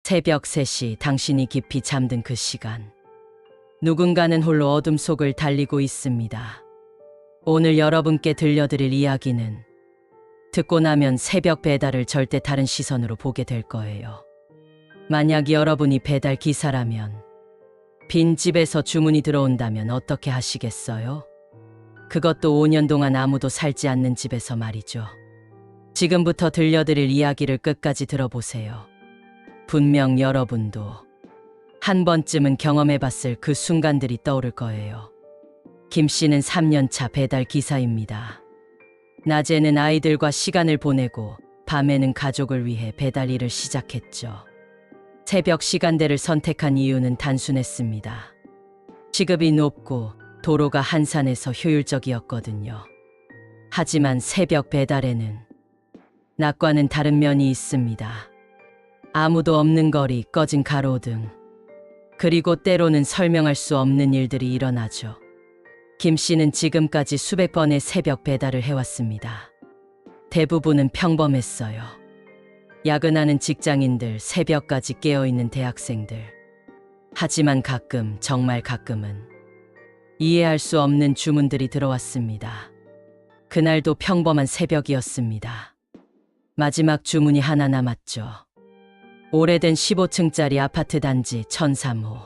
새벽 3시 당신이 깊이 잠든 그 시간. 누군가는 홀로 어둠 속을 달리고 있습니다. 오늘 여러분께 들려드릴 이야기는 듣고 나면 새벽 배달을 절대 다른 시선으로 보게 될 거예요. 만약 여러분이 배달 기사라면, 빈 집에서 주문이 들어온다면 어떻게 하시겠어요? 그것도 5년 동안 아무도 살지 않는 집에서 말이죠. 지금부터 들려드릴 이야기를 끝까지 들어보세요. 분명 여러분도 한 번쯤은 경험해봤을 그 순간들이 떠오를 거예요. 김 씨는 3년차 배달 기사입니다. 낮에는 아이들과 시간을 보내고 밤에는 가족을 위해 배달 일을 시작했죠. 새벽 시간대를 선택한 이유는 단순했습니다. 시급이 높고 도로가 한산해서 효율적이었거든요. 하지만 새벽 배달에는 낮과는 다른 면이 있습니다. 아무도 없는 거리, 꺼진 가로등, 그리고 때로는 설명할 수 없는 일들이 일어나죠. 김 씨는 지금까지 수백 번의 새벽 배달을 해왔습니다. 대부분은 평범했어요. 야근하는 직장인들, 새벽까지 깨어있는 대학생들. 하지만 가끔, 정말 가끔은 이해할 수 없는 주문들이 들어왔습니다. 그날도 평범한 새벽이었습니다. 마지막 주문이 하나 남았죠. 오래된 15층짜리 아파트 단지 1003호.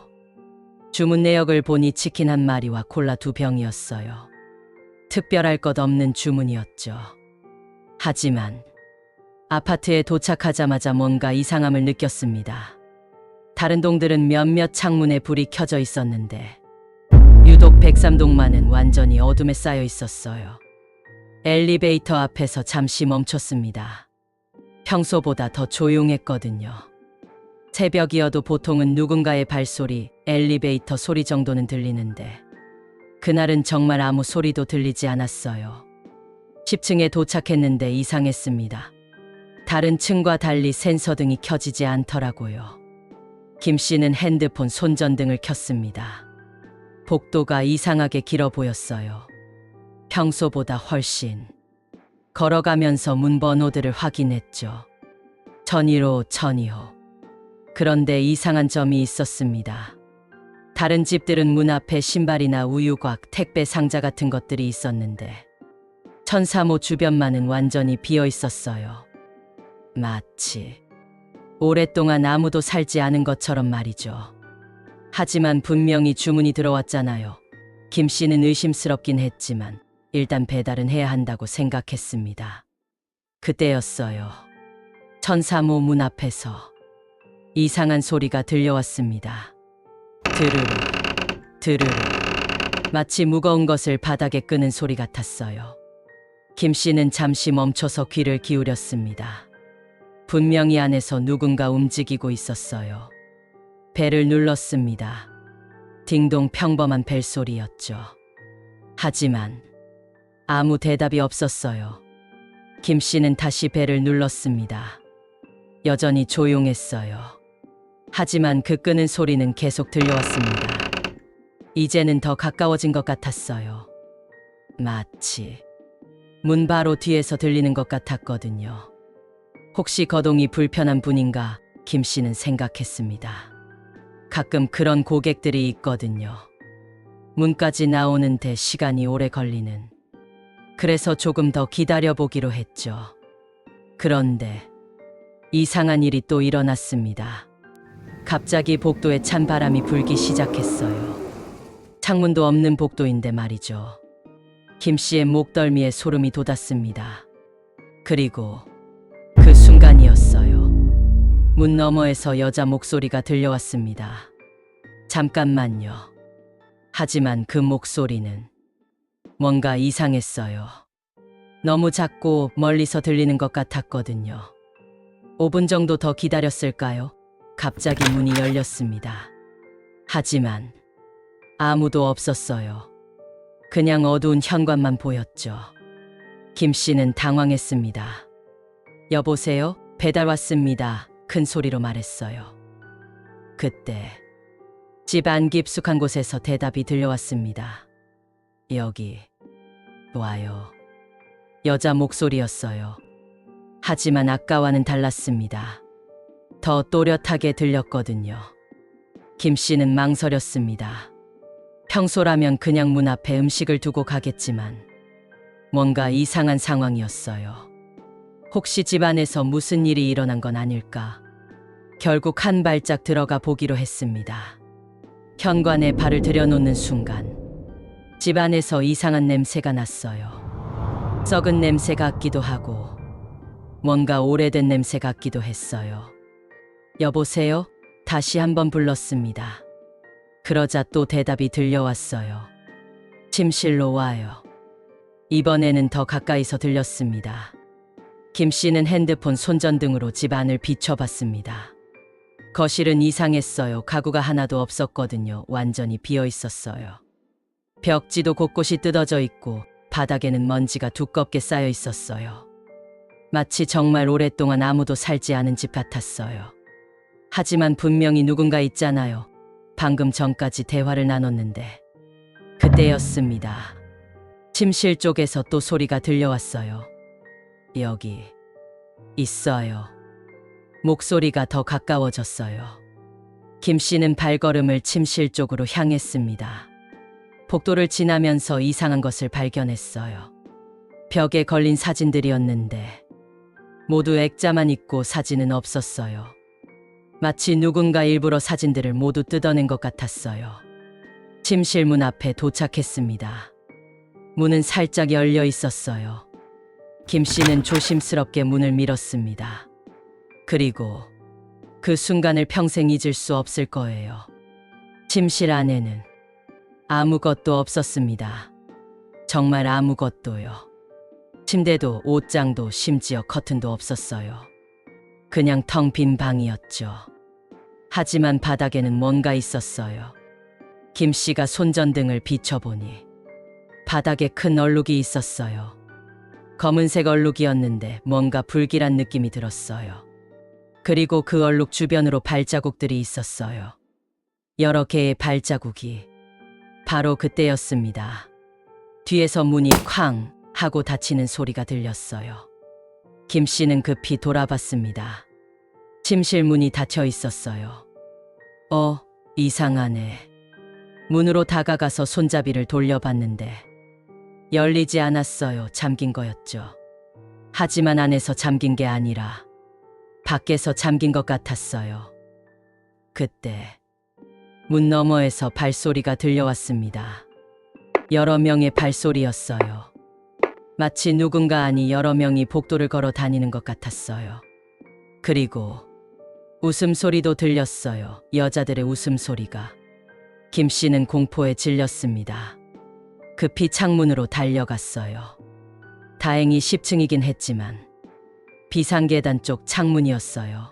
주문 내역을 보니 치킨 한 마리와 콜라 2병이었어요. 특별할 것 없는 주문이었죠. 하지만 아파트에 도착하자마자 뭔가 이상함을 느꼈습니다. 다른 동들은 몇몇 창문에 불이 켜져 있었는데 유독 103동만은 완전히 어둠에 쌓여 있었어요. 엘리베이터 앞에서 잠시 멈췄습니다. 평소보다 더 조용했거든요. 새벽이어도 보통은 누군가의 발소리, 엘리베이터 소리 정도는 들리는데 그날은 정말 아무 소리도 들리지 않았어요. 10층에 도착했는데 이상했습니다. 다른 층과 달리 센서등이 켜지지 않더라고요. 김 씨는 핸드폰 손전등을 켰습니다. 복도가 이상하게 길어 보였어요. 평소보다 훨씬. 걸어가면서 문번호들을 확인했죠. 1001호, 1002호. 그런데 이상한 점이 있었습니다. 다른 집들은 문 앞에 신발이나 우유곽, 택배 상자 같은 것들이 있었는데 1003호 주변만은 완전히 비어 있었어요. 마치 오랫동안 아무도 살지 않은 것처럼 말이죠. 하지만 분명히 주문이 들어왔잖아요. 김 씨는 의심스럽긴 했지만 일단 배달은 해야 한다고 생각했습니다. 그때였어요. 1003호 문 앞에서 이상한 소리가 들려왔습니다. 드르르, 드르르. 마치 무거운 것을 바닥에 끄는 소리 같았어요. 김 씨는 잠시 멈춰서 귀를 기울였습니다. 분명히 안에서 누군가 움직이고 있었어요. 벨을 눌렀습니다. 딩동, 평범한 벨소리였죠. 하지만 아무 대답이 없었어요. 김 씨는 다시 벨을 눌렀습니다. 여전히 조용했어요. 하지만 그 끄는 소리는 계속 들려왔습니다. 이제는 더 가까워진 것 같았어요. 마치 문 바로 뒤에서 들리는 것 같았거든요. 혹시 거동이 불편한 분인가 김 씨는 생각했습니다. 가끔 그런 고객들이 있거든요. 문까지 나오는데 시간이 오래 걸리는. 그래서 조금 더 기다려보기로 했죠. 그런데 이상한 일이 또 일어났습니다. 갑자기 복도에 찬 바람이 불기 시작했어요. 창문도 없는 복도인데 말이죠. 김 씨의 목덜미에 소름이 돋았습니다. 그리고 그 순간이었어요. 문 너머에서 여자 목소리가 들려왔습니다. 잠깐만요. 하지만 그 목소리는 뭔가 이상했어요. 너무 작고 멀리서 들리는 것 같았거든요. 5분 정도 더 기다렸을까요? 갑자기 문이 열렸습니다. 하지만 아무도 없었어요. 그냥 어두운 현관만 보였죠. 김 씨는 당황했습니다. 여보세요? 배달 왔습니다. 큰 소리로 말했어요. 그때 집 안 깊숙한 곳에서 대답이 들려왔습니다. 여기 와요. 여자 목소리였어요. 하지만 아까와는 달랐습니다. 더 또렷하게 들렸거든요. 김 씨는 망설였습니다. 평소라면 그냥 문 앞에 음식을 두고 가겠지만 뭔가 이상한 상황이었어요. 혹시 집안에서 무슨 일이 일어난 건 아닐까? 결국 한 발짝 들어가 보기로 했습니다. 현관에 발을 들여놓는 순간 집안에서 이상한 냄새가 났어요. 썩은 냄새 같기도 하고 뭔가 오래된 냄새 같기도 했어요. 여보세요? 다시 한번 불렀습니다. 그러자 또 대답이 들려왔어요. 침실로 와요. 이번에는 더 가까이서 들렸습니다. 김 씨는 핸드폰 손전등으로 집 안을 비춰봤습니다. 거실은 이상했어요. 가구가 하나도 없었거든요. 완전히 비어 있었어요. 벽지도 곳곳이 뜯어져 있고 바닥에는 먼지가 두껍게 쌓여 있었어요. 마치 정말 오랫동안 아무도 살지 않은 집 같았어요. 하지만 분명히 누군가 있잖아요. 방금 전까지 대화를 나눴는데. 그때였습니다. 침실 쪽에서 또 소리가 들려왔어요. 여기 있어요. 목소리가 더 가까워졌어요. 김 씨는 발걸음을 침실 쪽으로 향했습니다. 복도를 지나면서 이상한 것을 발견했어요. 벽에 걸린 사진들이었는데 모두 액자만 있고 사진은 없었어요. 마치 누군가 일부러 사진들을 모두 뜯어낸 것 같았어요. 침실 문 앞에 도착했습니다. 문은 살짝 열려 있었어요. 김 씨는 조심스럽게 문을 밀었습니다. 그리고 그 순간을 평생 잊을 수 없을 거예요. 침실 안에는 아무것도 없었습니다. 정말 아무것도요. 침대도 옷장도 심지어 커튼도 없었어요. 그냥 텅 빈 방이었죠. 하지만 바닥에는 뭔가 있었어요. 김 씨가 손전등을 비춰보니 바닥에 큰 얼룩이 있었어요. 검은색 얼룩이었는데 뭔가 불길한 느낌이 들었어요. 그리고 그 얼룩 주변으로 발자국들이 있었어요. 여러 개의 발자국이. 바로 그때였습니다. 뒤에서 문이 쾅 하고 닫히는 소리가 들렸어요. 김 씨는 급히 돌아봤습니다. 침실 문이 닫혀 있었어요. 이상하네. 문으로 다가가서 손잡이를 돌려봤는데 열리지 않았어요. 잠긴 거였죠. 하지만 안에서 잠긴 게 아니라 밖에서 잠긴 것 같았어요. 그때 문 너머에서 발소리가 들려왔습니다. 여러 명의 발소리였어요. 마치 누군가 아니 여러 명이 복도를 걸어 다니는 것 같았어요. 그리고 웃음소리도 들렸어요. 여자들의 웃음소리가. 김 씨는 공포에 질렸습니다. 급히 창문으로 달려갔어요. 다행히 10층이긴 했지만 비상계단 쪽 창문이었어요.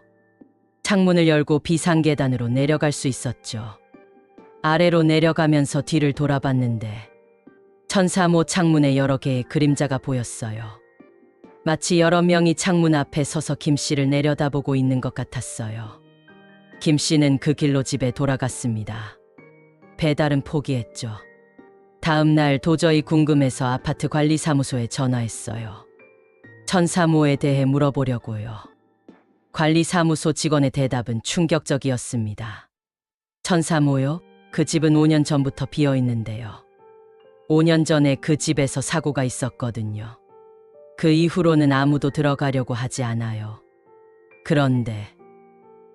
창문을 열고 비상계단으로 내려갈 수 있었죠. 아래로 내려가면서 뒤를 돌아봤는데 천사모 창문에 여러 개의 그림자가 보였어요. 마치 여러 명이 창문 앞에 서서 김 씨를 내려다보고 있는 것 같았어요. 김 씨는 그 길로 집에 돌아갔습니다. 배달은 포기했죠. 다음 날 도저히 궁금해서 아파트 관리사무소에 전화했어요. 천사모에 대해 물어보려고요. 관리사무소 직원의 대답은 충격적이었습니다. 천사모요? 그 집은 5년 전부터 비어 있는데요. 5년 전에 그 집에서 사고가 있었거든요. 그 이후로는 아무도 들어가려고 하지 않아요. 그런데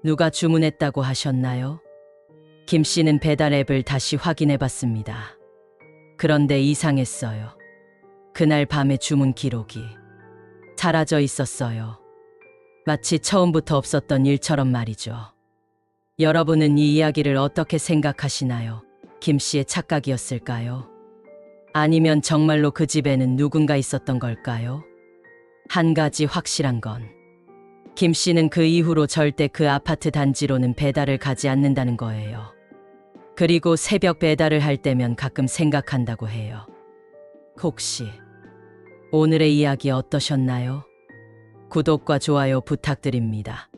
누가 주문했다고 하셨나요? 김 씨는 배달 앱을 다시 확인해 봤습니다. 그런데 이상했어요. 그날 밤의 주문 기록이 사라져 있었어요. 마치 처음부터 없었던 일처럼 말이죠. 여러분은 이 이야기를 어떻게 생각하시나요? 김 씨의 착각이었을까요? 아니면 정말로 그 집에는 누군가 있었던 걸까요? 한 가지 확실한 건 김 씨는 그 이후로 절대 그 아파트 단지로는 배달을 가지 않는다는 거예요. 그리고 새벽 배달을 할 때면 가끔 생각한다고 해요. 혹시 오늘의 이야기 어떠셨나요? 구독과 좋아요 부탁드립니다.